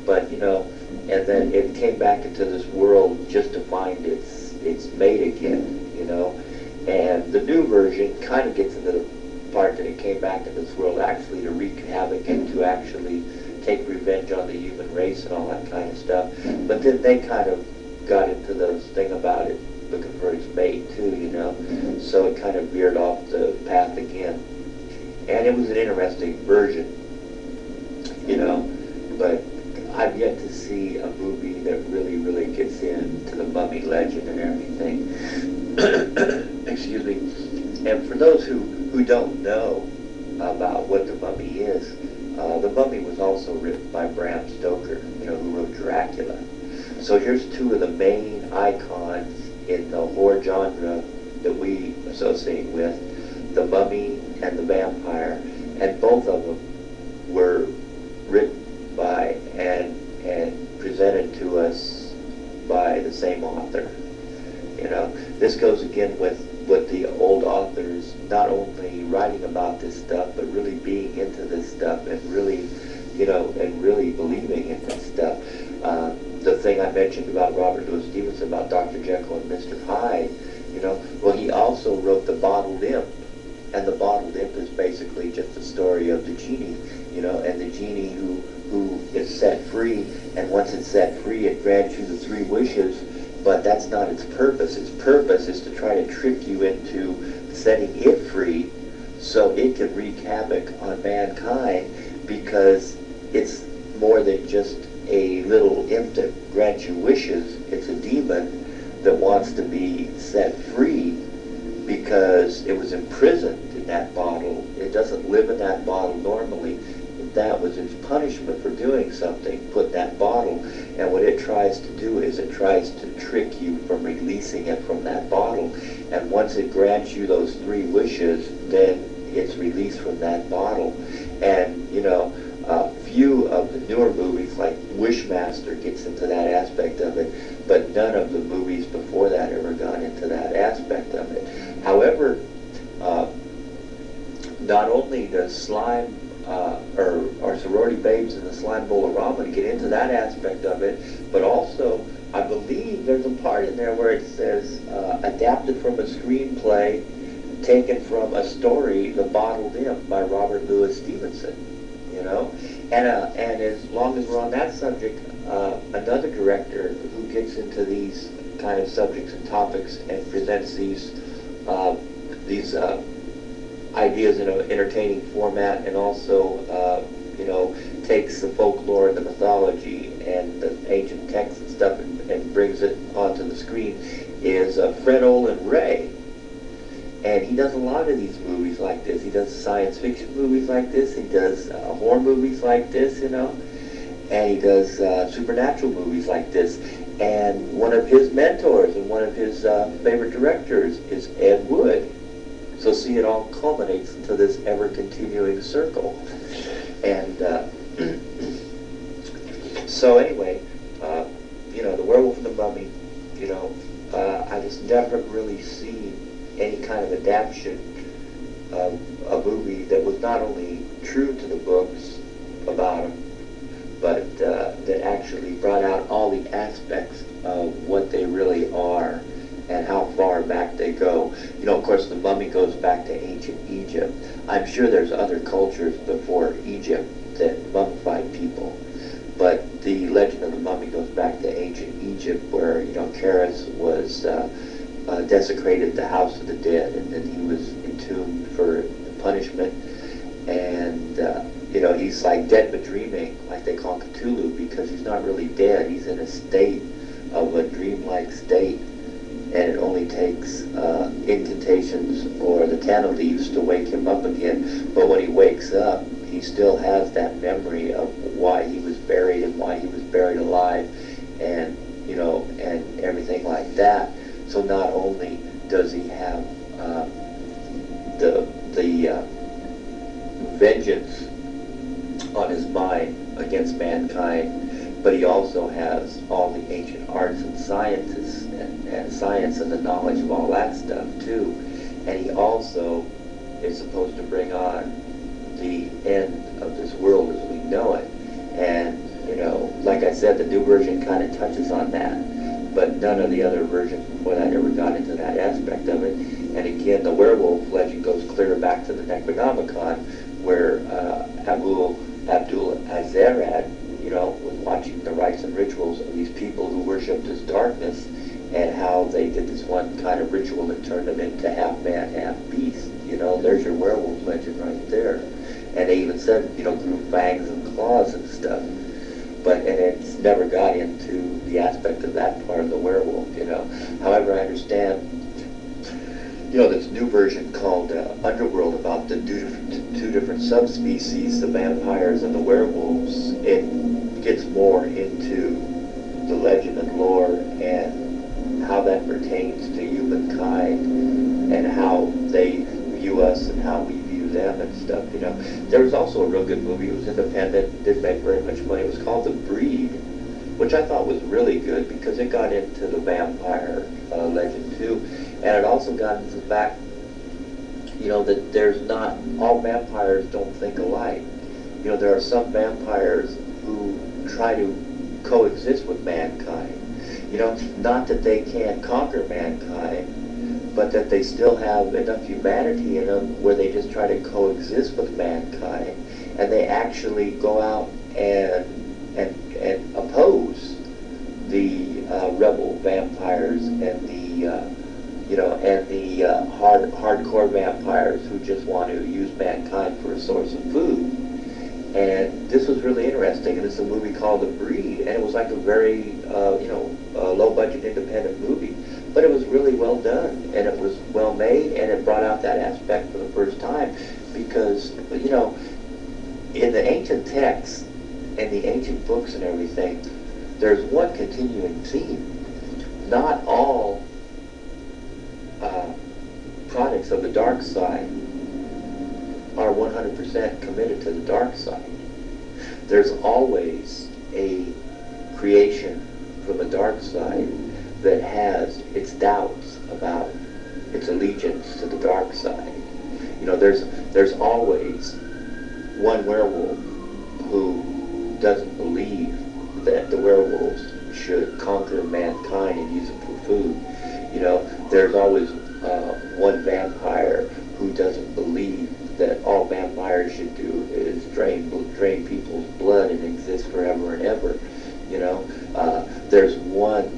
But, and then it came back into this world just to find its mate again, And the new version kind of gets into the part that it came back into this world actually to wreak havoc and to actually take revenge on the human race and all that kind of stuff. But then they kind of got into this thing about it looking for its mate too, So it kind of veered off the path again. And it was an interesting version, but I've yet to see a movie that really, really gets into the Mummy legend and everything. Excuse me. And for those who don't know about what the Mummy is, the Mummy was also written by Bram Stoker, who wrote Dracula. So here's two of the main icons in the horror genre that we associate with, the Mummy and the Vampire, and both of them were written by and presented to us by the same author. This goes again with the old authors not only writing about this stuff, but really being into this stuff and really, and really believing in this stuff. The thing I mentioned about Robert Louis Stevenson about Dr. Jekyll and Mr. Hyde, well, he also wrote The Bottled Imp, and The Bottled Imp is basically just the story of the genie, and the genie who is set free, and once it's set free, it grants you the three wishes, but that's not its purpose. Its purpose is to try to trick you into setting it free so it can wreak havoc on mankind, because it's more than just a little imp that grants you wishes. It's a demon that wants to be set free because it was imprisoned in that bottle. It doesn't live in that bottle normally. That was its punishment for doing something, put that bottle. And what it tries to do is it tries to trick you from releasing it from that bottle. And once it grants you those three wishes, then it's released from that bottle. And, few of the newer movies like Wishmaster gets into that aspect of it, but none of the movies before that ever got into that aspect of it. However, not only does Slime or Sorority Babes and the Slime Bowl-O-Rama get into that aspect of it, but also I believe there's a part in there where it says adapted from a screenplay taken from a story, The Bottled Imp by Robert Louis Stevenson, and as long as we're on that subject, another director who gets into these kind of subjects and topics and presents these ideas in an entertaining format, and also takes the folklore and the mythology and the ancient texts and stuff and brings it onto the screen, is Fred Olin Ray. And he does a lot of these movies like this. He does science fiction movies like this. He does horror movies like this, and he does supernatural movies like this. And one of his mentors and one of his favorite directors is Ed Wood. So see, it all culminates into this ever-continuing circle. And so anyway, The Werewolf and the Mummy, I just never really seen any kind of adaptation of a movie that was not only true to the books about them, but that actually brought out all the aspects of what they really are and how far back they go. Of course, the Mummy goes back to ancient Egypt. I'm sure there's other cultures before Egypt that mummified people, but the legend of the Mummy goes back to ancient Egypt, where Keres was desecrated the house of the dead, and then he was entombed for punishment. And he's like dead but dreaming, like they call Cthulhu, because he's not really dead. He's in a state of a dreamlike state, and it only takes incantations or the canna leaves to wake him up again. But when he wakes up, he still has that memory of why he was buried and why he was buried alive, and and everything like that. So not only does he have the vengeance on his mind against mankind, but he also has all the ancient arts and sciences and science and the knowledge of all that stuff too. And he also is supposed to bring on the end of this world as we know it. And said, the new version kind of touches on that, but none of the other versions before that ever got into that aspect of it. And again, the werewolf legend goes clear back to the Necronomicon, where Abdul Azarad, was watching the rites and rituals of these people who worshipped as darkness, and how they did this one kind of ritual that turned them into half man, half beast. There's your werewolf legend right there. And they even said, grew fangs and claws and stuff. And it's never got into the aspect of that part of the werewolf, However, I understand, this new version called Underworld about the two different subspecies, the vampires and the werewolves. It gets more into the legend and lore and how that pertains to humankind and how they view us and how we view them and stuff, There was also a real good movie. It was independent, didn't make very much money. It was called The Breed, which I thought was really good because it got into the vampire legend too. And it also got into the fact, that there's not, all vampires don't think alike. There are some vampires who try to coexist with mankind. Not that they can't conquer mankind, but that they still have enough humanity in them where they just try to coexist with mankind, and they actually go out and oppose the rebel vampires and the hardcore vampires who just want to use mankind for a source of food. And this was really interesting, and it's a movie called The Breed, and it was like a very low-budget independent movie, but it was really well done, and it was well made, and it brought out that aspect for the first time, because in the ancient texts and the ancient books and everything, there's one continuing theme. Not all products of the dark side are 100% committed to the dark side. There's always a creation from the dark side that has its doubts about its allegiance to the dark side. There's always one werewolf who doesn't believe that the werewolves should conquer mankind and use them for food. There's always one vampire who doesn't believe that all vampires should do is drain people's blood and exist forever and ever. There's one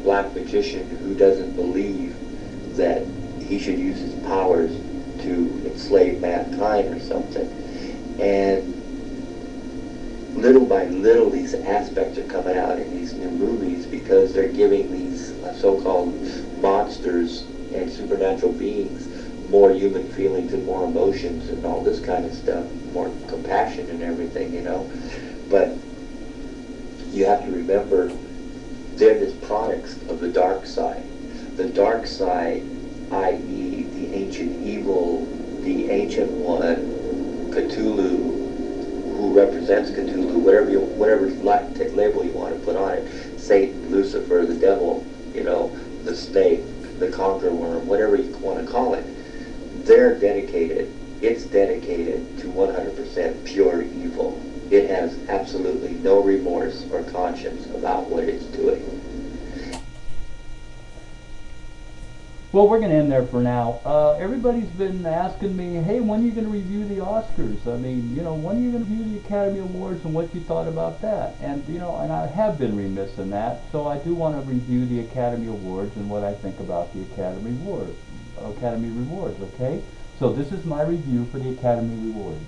black magician, who doesn't believe that he should use his powers to enslave mankind or something. And little by little, these aspects are coming out in these new movies because they're giving these so-called monsters and supernatural beings more human feelings and more emotions and all this kind of stuff, more compassion and everything, But you have to remember, they're just products of the dark side. The dark side, i.e. the ancient evil, the ancient one, Cthulhu, who represents Cthulhu, whatever label you want to put on it, Satan, Lucifer, the devil, the snake, the conqueror worm, whatever you want to call it, it's dedicated to 100% pure evil. It has absolutely no remorse or conscience about what it's doing. Well, we're going to end there for now. Everybody's been asking me, hey, when are you going to review the Oscars? I mean, when are you going to review the Academy Awards and what you thought about that? And, and I have been remiss in that, so I do want to review the Academy Awards and what I think about the Academy Awards, okay? So this is my review for the Academy Awards.